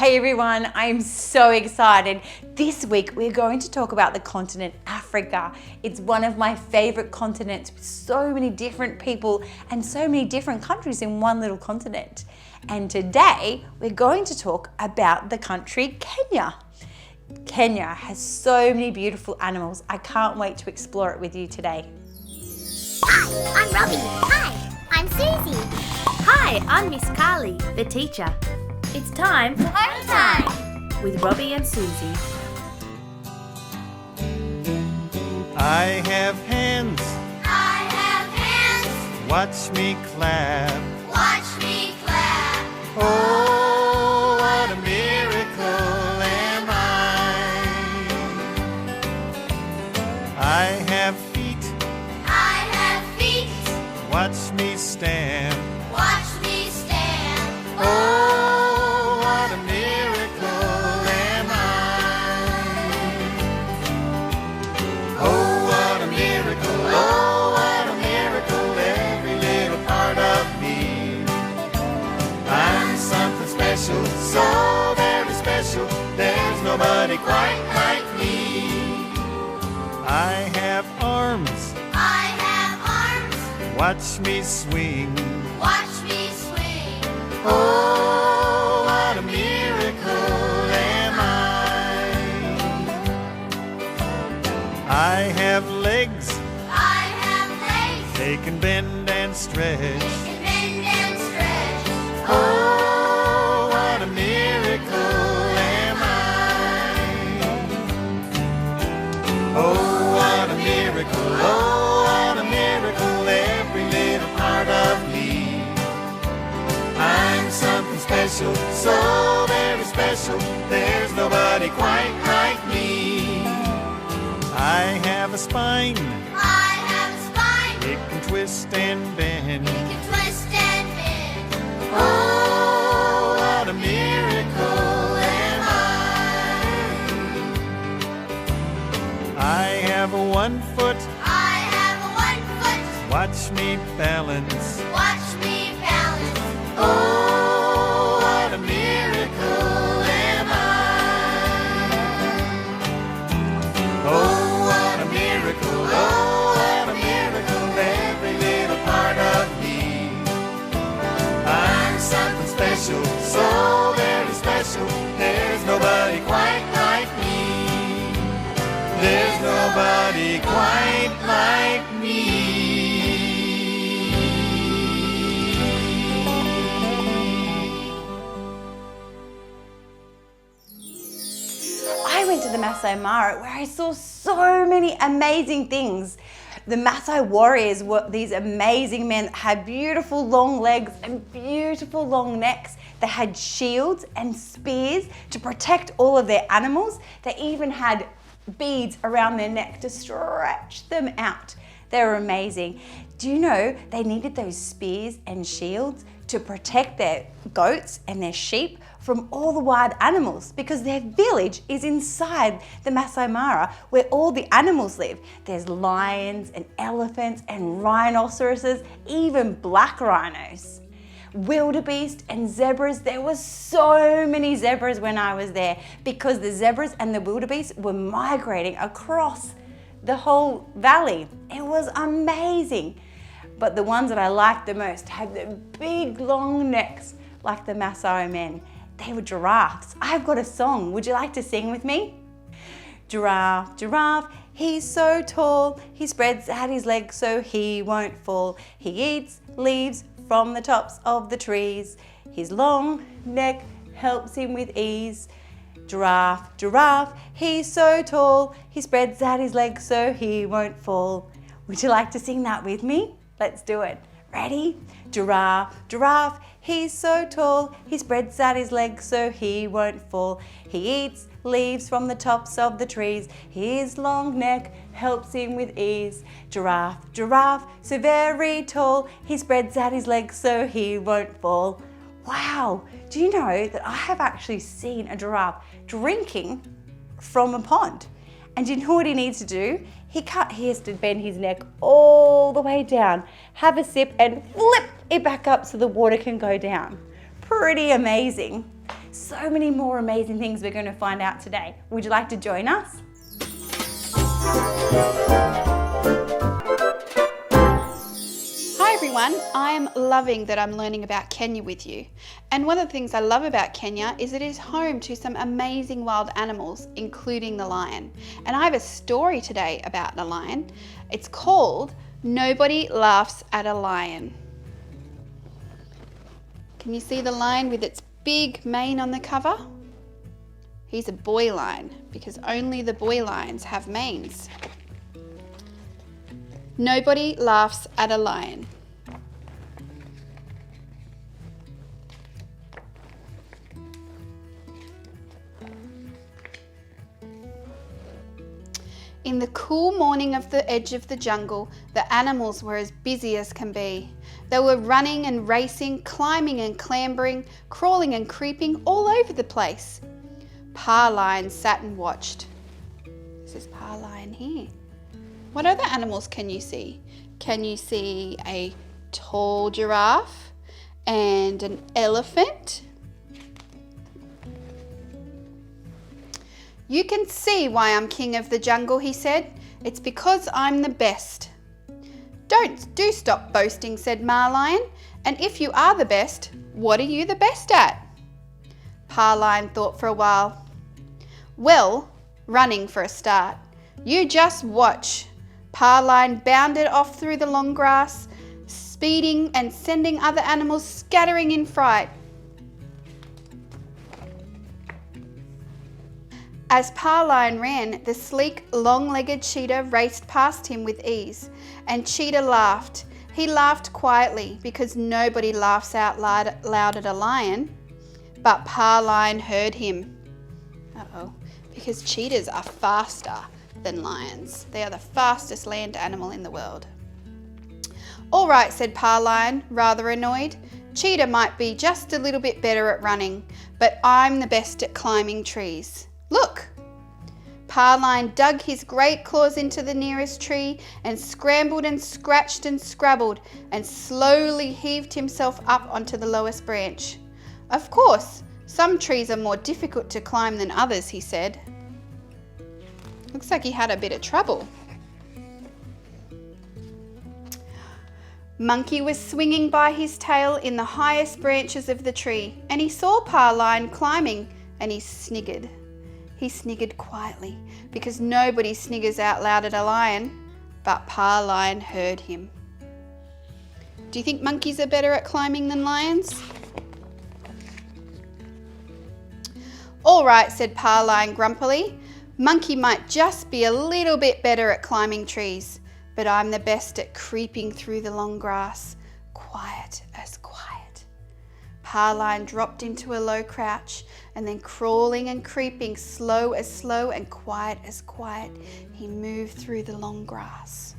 Hey everyone, I'm so excited. This week we're going to talk about the continent Africa. It's one of my favorite continents with so many different people and so many different countries in one little continent. And today we're going to talk about the country Kenya. Kenya has so many beautiful animals. I can't wait to explore it with you today. Hi, I'm Robbie. Hi, I'm Susie. Hi, I'm Miss Carly, the teacher. It's time for Hometime with Robbie and Susie. I have hands. I have hands. Watch me clap. Watch me clap. Oh, what a miracle am I. I have feet. I have feet. Watch me stand. Watch me stand. Oh, what a miracle am I. Oh, what a miracle. Oh, what a miracle. Every little part of me. I'm something special, so very special. There's nobody quite like me. I have arms. I have arms. Watch me swing. Watch me swing. Oh, what a miracle am I have legs. I have legs. They can bend and stretch. They can bend and stretch. Oh, what a miracle am I. Oh, what a miracle. Oh, what a miracle. Every little part of me. I'm something special, so very special. There's nobody quite like me. I have a spine. I have a spine. It can twist and bend. You can twist and bend. Oh, what a miracle am I have a 1 foot. I have a 1 foot. Watch me balance. Watch me balance. Oh, what a miracle am I. Oh, what a miracle. Oh, what a miracle. Every little part of me. I'm something special, so very special. There's nobody quite like me. There's nobody quite like me. I went to the Masai Mara where I saw so many amazing things. The Masai Warriors were these amazing men that had beautiful long legs and beautiful long necks. They had shields and spears to protect all of their animals. They even had beads around their neck to stretch them out. They were amazing. Do you know they needed those spears and shields to protect their goats and their sheep from all the wild animals, because their village is inside the Masai Mara where all the animals live. There's lions and elephants and rhinoceroses, even black rhinos. Wildebeest and zebras. There were so many zebras when I was there because the zebras and the wildebeest were migrating across the whole valley. It was amazing. But the ones that I liked the most had the big long necks like the Masai men. They were giraffes. I've got a song. Would you like to sing with me? Giraffe, giraffe, he's so tall. He spreads out his legs so he won't fall. He eats leaves from the tops of the trees. His long neck helps him with ease. Giraffe, giraffe, he's so tall. He spreads out his legs so he won't fall. Would you like to sing that with me? Let's do it. Ready? Giraffe, giraffe, he's so tall. He spreads out his legs so he won't fall. He eats leaves from the tops of the trees. His long neck helps him with ease. Giraffe, giraffe, so very tall. He spreads out his legs so he won't fall. Wow, do you know that I have actually seen a giraffe drinking from a pond? And do you know what he needs to do? He has to bend his neck all the way down, have a sip and flip it back up so the water can go down. Pretty amazing. So many more amazing things we're going to find out today. Would you like to join us? Hi everyone, I am loving that I'm learning about Kenya with you. And one of the things I love about Kenya is it is home to some amazing wild animals, including the lion. And I have a story today about the lion. It's called Nobody Laughs at a Lion. Can you see the lion with its big mane on the cover? He's a boy lion because only the boy lions have manes. Nobody laughs at a lion. In the cool morning of the edge of the jungle, the animals were as busy as can be. They were running and racing, climbing and clambering, crawling and creeping all over the place. Powerline sat and watched. This is Powerline here. What other animals can you see? Can you see a tall giraffe and an elephant? You can see why I'm king of the jungle, he said. It's because I'm the best. Do stop boasting, said Marlion. And if you are the best, what are you the best at? Powerline thought for a while. Well, running for a start. You just watch. Powerline bounded off through the long grass, speeding and sending other animals scattering in fright. As Powerline ran, the sleek, long-legged cheetah raced past him with ease, and Cheetah laughed. He laughed quietly because nobody laughs out loud at a lion, but Powerline heard him. Because cheetahs are faster than lions. They are the fastest land animal in the world. All right, said Powerline, rather annoyed. Cheetah might be just a little bit better at running, but I'm the best at climbing trees. Look! Powerline dug his great claws into the nearest tree and scrambled and scratched and scrabbled and slowly heaved himself up onto the lowest branch. Of course, some trees are more difficult to climb than others, he said. Looks like he had a bit of trouble. Monkey was swinging by his tail in the highest branches of the tree, and he saw Powerline climbing, and he sniggered. He sniggered quietly, because nobody sniggers out loud at a lion, but Powerline heard him. Do you think monkeys are better at climbing than lions? All right, said Powerline grumpily. Monkey might just be a little bit better at climbing trees, but I'm the best at creeping through the long grass, quiet as quiet. Powerline dropped into a low crouch, and then crawling and creeping, slow and quiet as quiet, he moved through the long grass.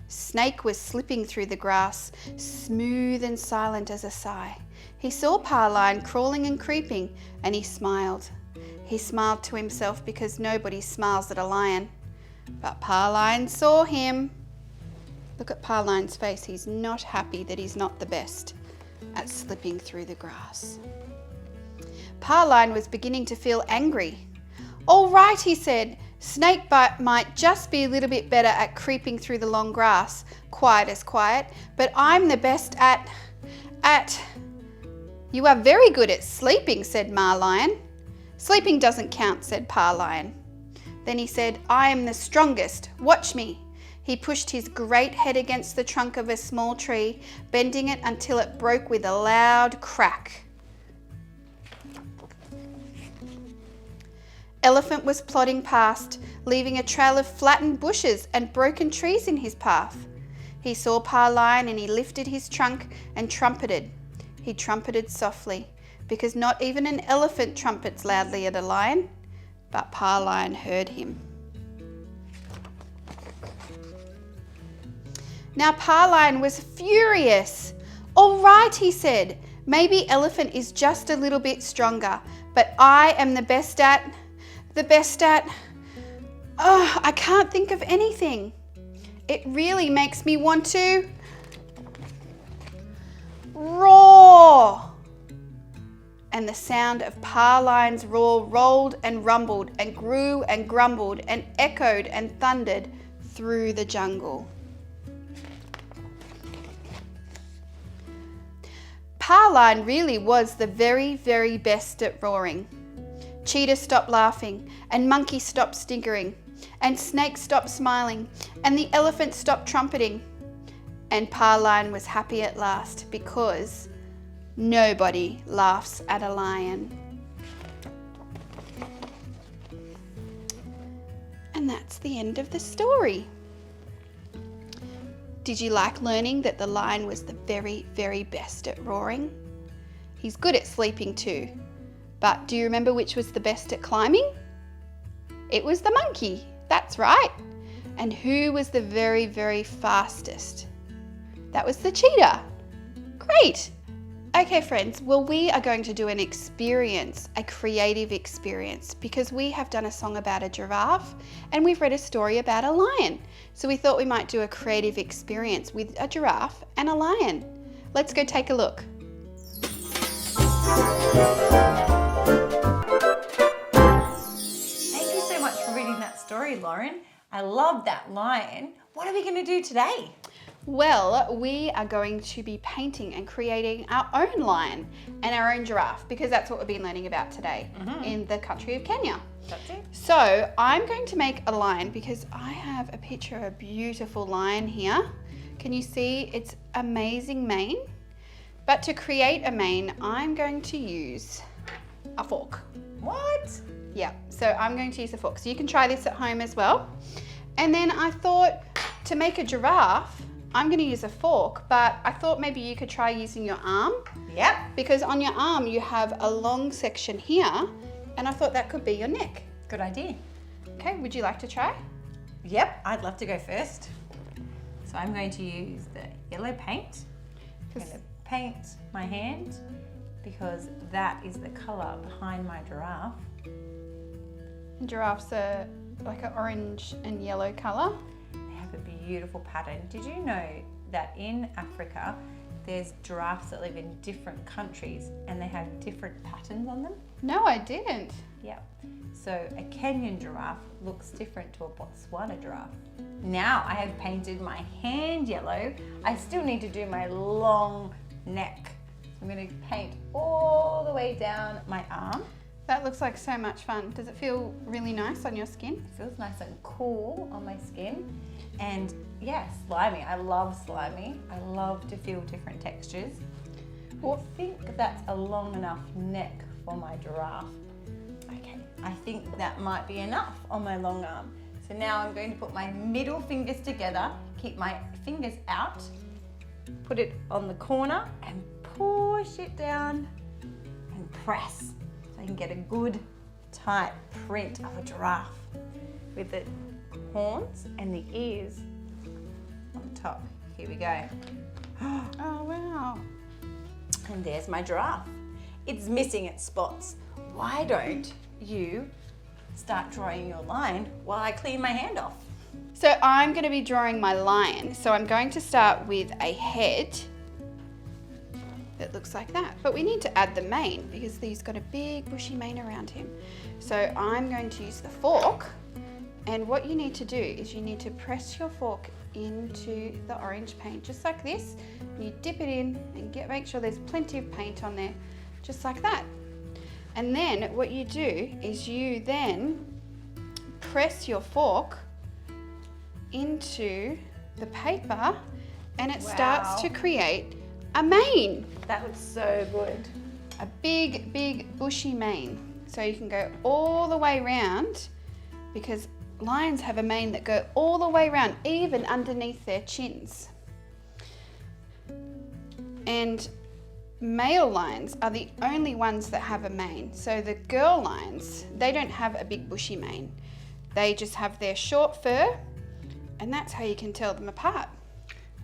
Snake was slipping through the grass, smooth and silent as a sigh. He saw Powerline crawling and creeping, and he smiled. He smiled to himself because nobody smiles at a lion. But Powerline saw him. Look at Powerline's face. He's not happy that he's not the best at slipping through the grass. Powerline was beginning to feel angry. All right, he said. Snakebite might just be a little bit better at creeping through the long grass, quiet as quiet, but I'm the best at... You are very good at sleeping, said Marlion. Sleeping doesn't count, said Powerline. Then he said, I am the strongest. Watch me. He pushed his great head against the trunk of a small tree, bending it until it broke with a loud crack. Elephant was plodding past, leaving a trail of flattened bushes and broken trees in his path. He saw Powerline and he lifted his trunk and trumpeted. He trumpeted softly, because not even an elephant trumpets loudly at a lion, but Powerline heard him. Now Powerline was furious. All right, he said, maybe elephant is just a little bit stronger, but I am the best at, I can't think of anything. It really makes me want to roar. and the sound of Powerline's roar rolled and rumbled and grew and grumbled and echoed and thundered through the jungle. Powerline really was the very, very best at roaring. Cheetah stopped laughing, and Monkey stopped sniggering, and Snake stopped smiling, and the Elephant stopped trumpeting. And Powerline was happy at last because nobody laughs at a lion. And that's the end of the story. Did you like learning that the lion was the very, very best at roaring? He's good at sleeping too. But do you remember which was the best at climbing? It was the monkey. That's right. And who was the very, very fastest? That was the cheetah. Great. Okay, friends, well, we are going to do an experience, a creative experience, because we have done a song about a giraffe and we've read a story about a lion. So we thought we might do a creative experience with a giraffe and a lion. Let's go take a look. Thank you so much for reading that story, Lauren. I love that lion. What are we going to do today? Well, we are going to be painting and creating our own lion and our own giraffe, because that's what we've been learning about today in the country of Kenya. That's it. So I'm going to make a lion because I have a picture of a beautiful lion here. Can you see its amazing mane? But to create a mane, I'm going to use a fork. What? Yeah, so I'm going to use a fork. So you can try this at home as well. And then I thought to make a giraffe, I'm going to use a fork, but I thought maybe you could try using your arm. Yep. Because on your arm you have a long section here, and I thought that could be your neck. Good idea. Okay, would you like to try? Yep, I'd love to go first. So I'm going to use the yellow paint. I'm going to paint my hand because that is the colour behind my giraffe. Giraffes are like an orange and yellow colour. They have a beautiful pattern. Did you know that in Africa there's giraffes that live in different countries and they have different patterns on them? No, I didn't. Yep. So a Kenyan giraffe looks different to a Botswana giraffe. Now I have painted my hand yellow. I still need to do my long neck. I'm going to paint all the way down my arm. That looks like so much fun. Does it feel really nice on your skin? It feels nice and cool on my skin. And yeah, slimy. I love slimy. I love to feel different textures. I think that's a long enough neck for my giraffe. Okay, I think that might be enough on my long arm. So now I'm going to put my middle fingers together, keep my fingers out, put it on the corner and push it down and press. So I can get a good tight print of a giraffe with the horns and the ears on top. Here we go. Oh, wow. And there's my giraffe. It's missing its spots. Why don't you start drawing your line while I clean my hand off? So I'm going to be drawing my lion. So I'm going to start with a head that looks like that. But we need to add the mane because he's got a big bushy mane around him. So I'm going to use the fork. And what you need to do is you need to press your fork into the orange paint just like this. You dip it in and make sure there's plenty of paint on there, just like that. And then what you do is you then press your fork into the paper and it starts to create a mane. That looks so good. A big, big bushy mane. So you can go all the way round because lions have a mane that go all the way around, even underneath their chins. And male lions are the only ones that have a mane. So the girl lions, they don't have a big bushy mane. They just have their short fur, and that's how you can tell them apart.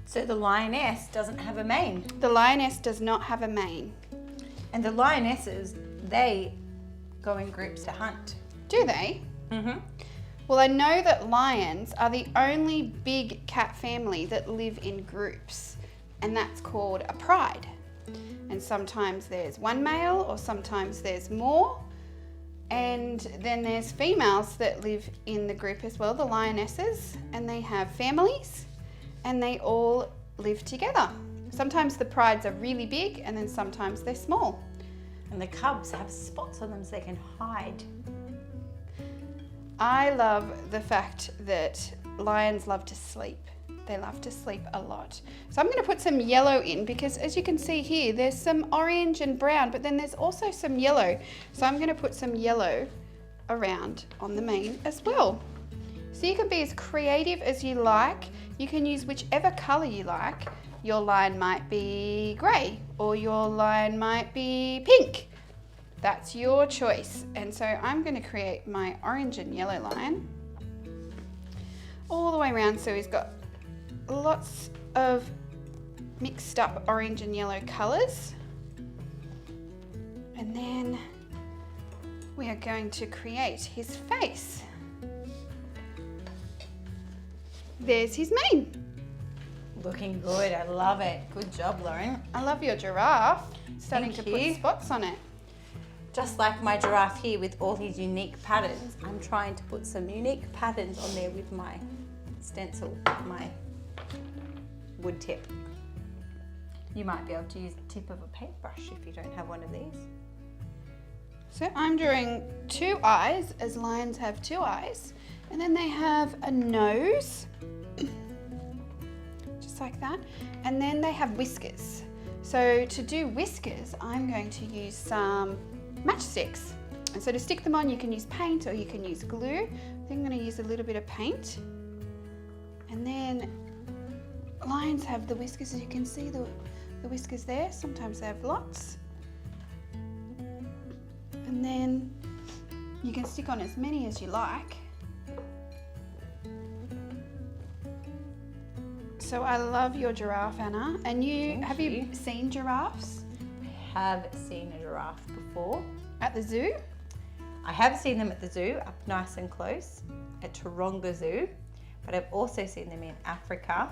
So the lioness doesn't have a mane. The lioness does not have a mane. And the lionesses, they go in groups to hunt. Do they? Mm-hmm. Well, I know that lions are the only big cat family that live in groups, and that's called a pride. And sometimes there's one male or sometimes there's more. And then there's females that live in the group as well, the lionesses, and they have families and they all live together. Sometimes the prides are really big and then sometimes they're small. And the cubs have spots on them so they can hide. I love the fact that lions love to sleep. They love to sleep a lot. So I'm going to put some yellow in because as you can see here, there's some orange and brown, but then there's also some yellow. So I'm going to put some yellow around on the mane as well. So you can be as creative as you like. You can use whichever color you like. Your lion might be gray or your lion might be pink. That's your choice. And so I'm going to create my orange and yellow lion all the way around. So he's got lots of mixed up orange and yellow colors. And then we are going to create his face. There's his mane. Looking good, I love it. Good job, Lauren. I love your giraffe. Starting Thank to you. put spots on it. Just like my giraffe here with all his unique patterns, I'm trying to put some unique patterns on there with my stencil, my wood tip. You might be able to use the tip of a paintbrush if you don't have one of these. So I'm drawing two eyes, as lions have two eyes, and then they have a nose, just like that, and then they have whiskers. So to do whiskers, I'm going to use some matchsticks. And so to stick them on, you can use paint or you can use glue. I think I'm going to use a little bit of paint. And then lions have the whiskers, as you can see the whiskers there. Sometimes they have lots. And then you can stick on as many as you like. So I love your giraffe, Anna. And have you seen giraffes? I have seen a giraffe before. At the zoo? I have seen them at the zoo, up nice and close, at Taronga Zoo, but I've also seen them in Africa.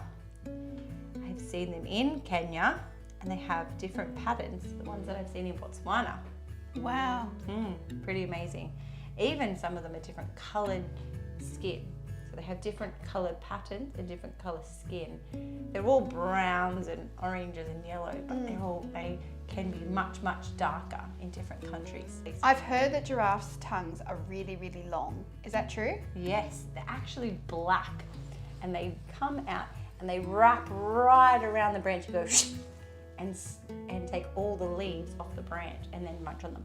I've seen them in Kenya, and they have different patterns, the ones that I've seen in Botswana. Wow. Pretty amazing. Even some of them are different coloured skin. So they have different coloured patterns and different colour skin. They're all browns and oranges and yellow, but they can be much, much darker in different countries. I've heard that giraffes' tongues are really, really long. Is that true? Yes, they're actually black, and they come out and they wrap right around the branch and go and take all the leaves off the branch and then munch on them.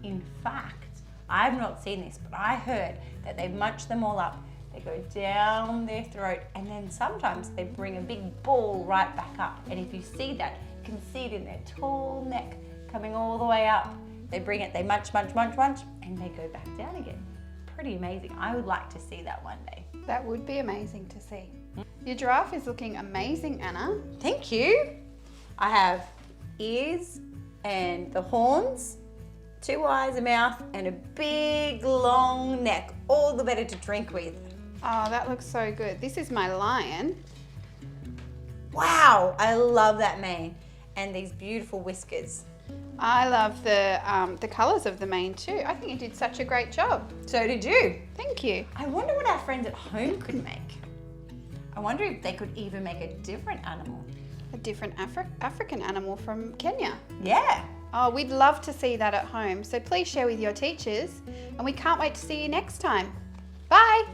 In fact, I've not seen this, but I heard that they munch them all up. They go down their throat, and then sometimes they bring a big ball right back up. And if you see that, you can see it in their tall neck coming all the way up. They bring it, they munch, munch, munch, munch, and they go back down again. Pretty amazing. I would like to see that one day. That would be amazing to see. Your giraffe is looking amazing, Anna. Thank you. I have ears and the horns, 2 eyes, a mouth, and a big long neck. All the better to drink with. Oh, that looks so good. This is my lion. Wow, I love that mane and these beautiful whiskers. I love the colours of the mane too. I think you did such a great job. So did you. Thank you. I wonder what our friends at home could make. I wonder if they could even make a different animal. A different African animal from Kenya. Yeah. Oh, we'd love to see that at home. So please share with your teachers, and we can't wait to see you next time. Bye.